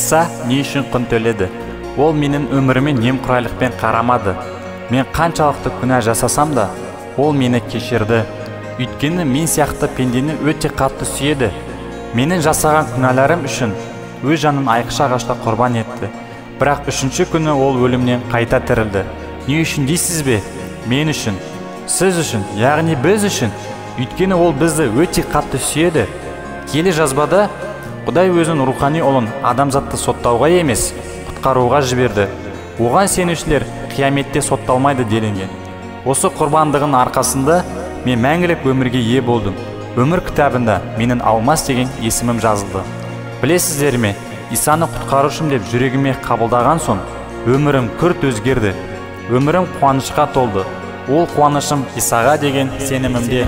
Иса не үшін құн төледі? Ол менің өміріме немқұрайлықпен қарамады. Мен қаншалықты күнә жасасам да, ол мені кешірді. Өйткені мен сияқты пендені өте қатты сүйеді. Менің жасаған күнәларым үшін өз жанын айқыш ағашта құрбан етті. Бірақ үшінші күні ол өлімнен қайта тірілді. Не үшін дейсіз бе? Мен үшін, сіз үшін, яғни біз үшін. Өйткені ол бізді өте қатты сүйеді. Келе жазбада Құдай өзінің рухани ұлын адамзатты соттауға емес, құтқаруға жіберді. Оған сенушілер қияметте сотталмайды делінген. Осы құрбандығын арқасында мен мәңгілік өмірге ие болдым. Өмір кітабында менің Алмас деген есімім жазылды. Білесіздер ме, Исаны құтқарушым деп жүрегіме қабылдаған соң, өмірім күрт өзгерді. Өмірім қуанышқа толды. Ол қуанышым Исаға деген сенімімде.